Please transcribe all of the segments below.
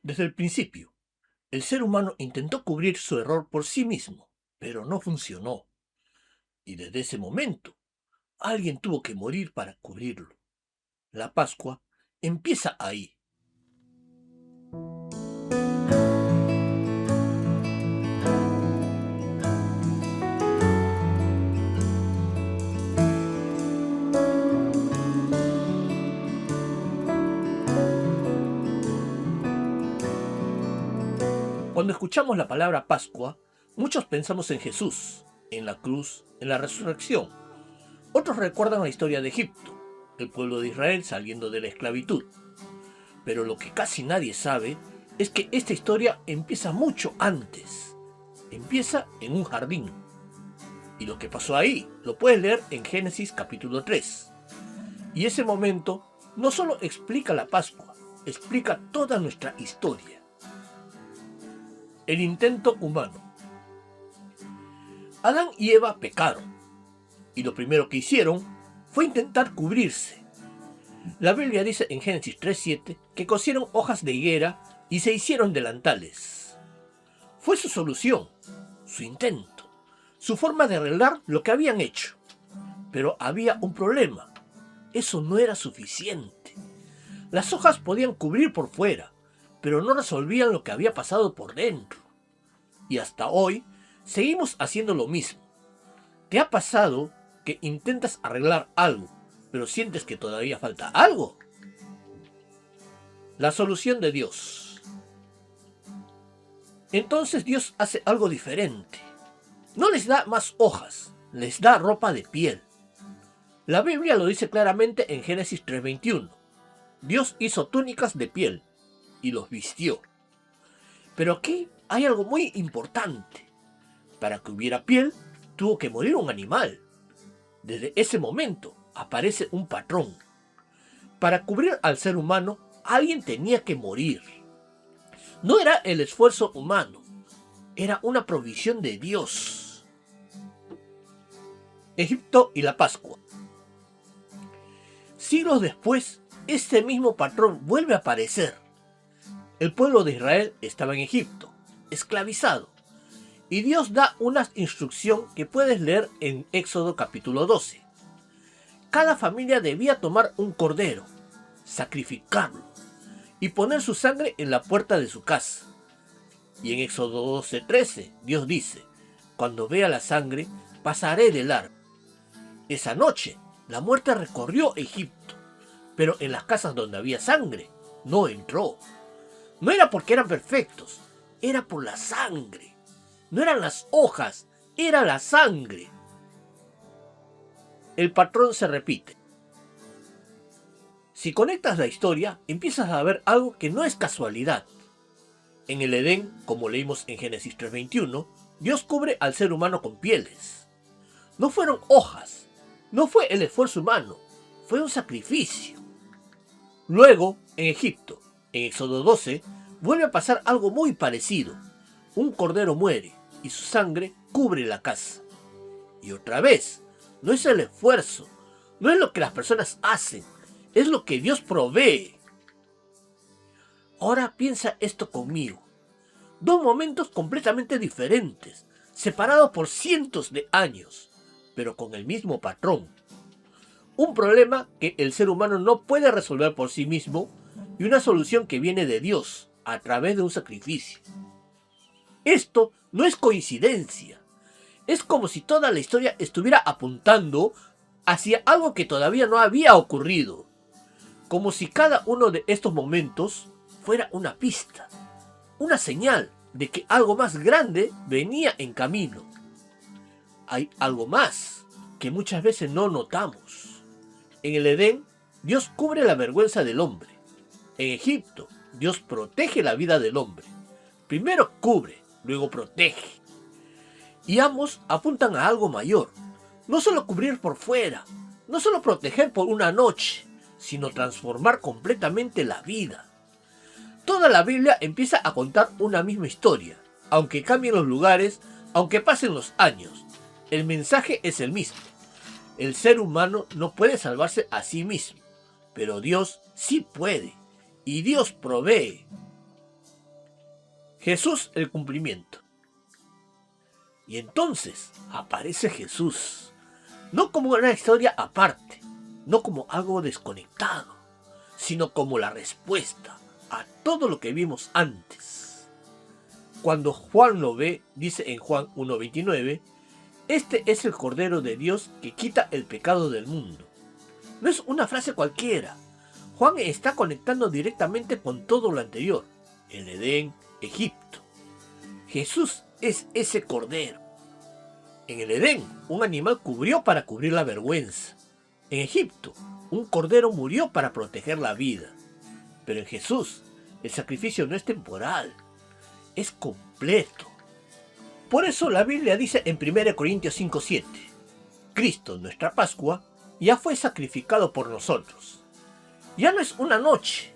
Desde el principio, el ser humano intentó cubrir su error por sí mismo, pero no funcionó. Y desde ese momento, alguien tuvo que morir para cubrirlo. La Pascua empieza ahí. Cuando escuchamos la palabra Pascua, muchos pensamos en Jesús, en la cruz, en la resurrección. Otros recuerdan la historia de Egipto, el pueblo de Israel saliendo de la esclavitud. Pero lo que casi nadie sabe es que esta historia empieza mucho antes. Empieza en un jardín. Y lo que pasó ahí lo puedes leer en Génesis capítulo 3. Y ese momento no solo explica la Pascua, explica toda nuestra historia. El intento humano. Adán y Eva pecaron, y lo primero que hicieron fue intentar cubrirse. La Biblia dice en Génesis 3:7 que cosieron hojas de higuera y se hicieron delantales. Fue su solución, su intento, su forma de arreglar lo que habían hecho. Pero había un problema. Eso no era suficiente. Las hojas podían cubrir por fuera, pero no resolvían lo que había pasado por dentro. Y hasta hoy seguimos haciendo lo mismo. ¿Te ha pasado que intentas arreglar algo, pero sientes que todavía falta algo? La solución de Dios. Entonces Dios hace algo diferente. No les da más hojas, les da ropa de piel. La Biblia lo dice claramente en Génesis 3:21. Dios hizo túnicas de piel y los vistió. Pero aquí hay algo muy importante. Para que hubiera piel, tuvo que morir un animal. Desde ese momento aparece un patrón. Para cubrir al ser humano, alguien tenía que morir. No era el esfuerzo humano, era una provisión de Dios. Egipto y la Pascua. Siglos después, este mismo patrón vuelve a aparecer. El pueblo de Israel estaba en Egipto, esclavizado, y Dios da una instrucción que puedes leer en Éxodo capítulo 12. Cada familia debía tomar un cordero, sacrificarlo y poner su sangre en la puerta de su casa. Y en Éxodo 12:13 Dios dice: cuando vea la sangre, pasaré de largo. Esa noche, la muerte recorrió Egipto, pero en las casas donde había sangre, no entró. No era porque eran perfectos, era por la sangre. No eran las hojas, era la sangre. El patrón se repite. Si conectas la historia, empiezas a ver algo que no es casualidad. En el Edén, como leímos en Génesis 3:21, Dios cubre al ser humano con pieles. No fueron hojas, no fue el esfuerzo humano, fue un sacrificio. Luego, en Egipto, en Éxodo 12, vuelve a pasar algo muy parecido. Un cordero muere y su sangre cubre la casa. Y otra vez, no es el esfuerzo, no es lo que las personas hacen, es lo que Dios provee. Ahora piensa esto conmigo. Dos momentos completamente diferentes, separados por cientos de años, pero con el mismo patrón. Un problema que el ser humano no puede resolver por sí mismo y una solución que viene de Dios a través de un sacrificio. Esto no es coincidencia. Es como si toda la historia estuviera apuntando hacia algo que todavía no había ocurrido. Como si cada uno de estos momentos fuera una pista, una señal de que algo más grande venía en camino. Hay algo más que muchas veces no notamos. En el Edén, Dios cubre la vergüenza del hombre. En Egipto, Dios protege la vida del hombre. Primero cubre, luego protege. Y ambos apuntan a algo mayor. No solo cubrir por fuera, no solo proteger por una noche, sino transformar completamente la vida. Toda la Biblia empieza a contar una misma historia, aunque cambien los lugares, aunque pasen los años. El mensaje es el mismo. El ser humano no puede salvarse a sí mismo, pero Dios sí puede, y Dios provee. Jesús el cumplimiento. Y entonces aparece Jesús, no como una historia aparte, no como algo desconectado, sino como la respuesta a todo lo que vimos antes. Cuando Juan lo ve, dice en Juan 1:29, este es el Cordero de Dios que quita el pecado del mundo. No es una frase cualquiera. Juan está conectando directamente con todo lo anterior, el Edén, Egipto. Jesús es ese Cordero. En el Edén, un animal cubrió para cubrir la vergüenza. En Egipto, un cordero murió para proteger la vida. Pero en Jesús, el sacrificio no es temporal, es completo. Por eso la Biblia dice en 1 Corintios 5:7, Cristo, nuestra Pascua, ya fue sacrificado por nosotros. Ya no es una noche,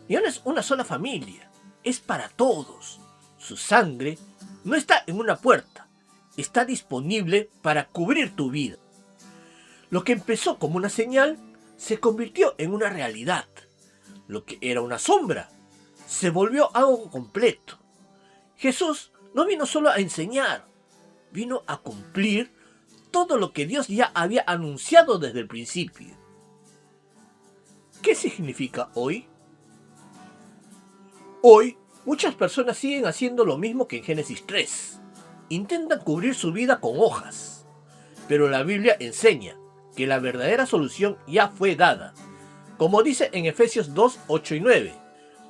ya no es una sola familia, es para todos. Su sangre no está en una puerta, está disponible para cubrir tu vida. Lo que empezó como una señal se convirtió en una realidad. Lo que era una sombra se volvió algo completo. Jesús no vino solo a enseñar, vino a cumplir todo lo que Dios ya había anunciado desde el principio. ¿Qué significa hoy? Hoy, muchas personas siguen haciendo lo mismo que en Génesis 3. Intentan cubrir su vida con hojas. Pero la Biblia enseña que la verdadera solución ya fue dada. Como dice en Efesios 2, 8 y 9,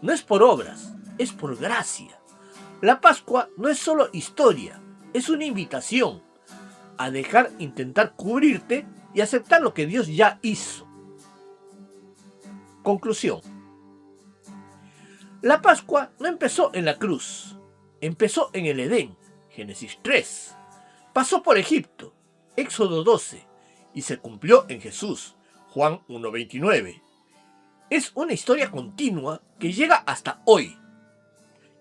no es por obras, es por gracia. La Pascua no es solo historia, es una invitación a dejar intentar cubrirte y aceptar lo que Dios ya hizo. Conclusión. La Pascua no empezó en la cruz, empezó en el Edén, Génesis 3. Pasó por Egipto, Éxodo 12, y se cumplió en Jesús, Juan 1:29. Es una historia continua que llega hasta hoy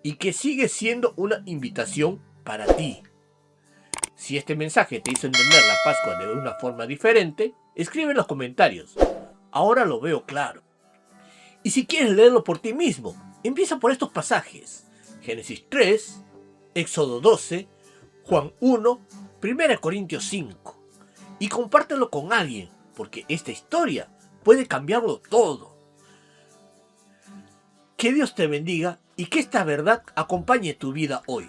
y que sigue siendo una invitación para ti. Si este mensaje te hizo entender la Pascua de una forma diferente, escribe en los comentarios. Ahora lo veo claro. Y si quieres leerlo por ti mismo, empieza por estos pasajes. Génesis 3, Éxodo 12, Juan 1, 1 Corintios 5. Y compártelo con alguien, porque esta historia puede cambiarlo todo. Que Dios te bendiga y que esta verdad acompañe tu vida hoy.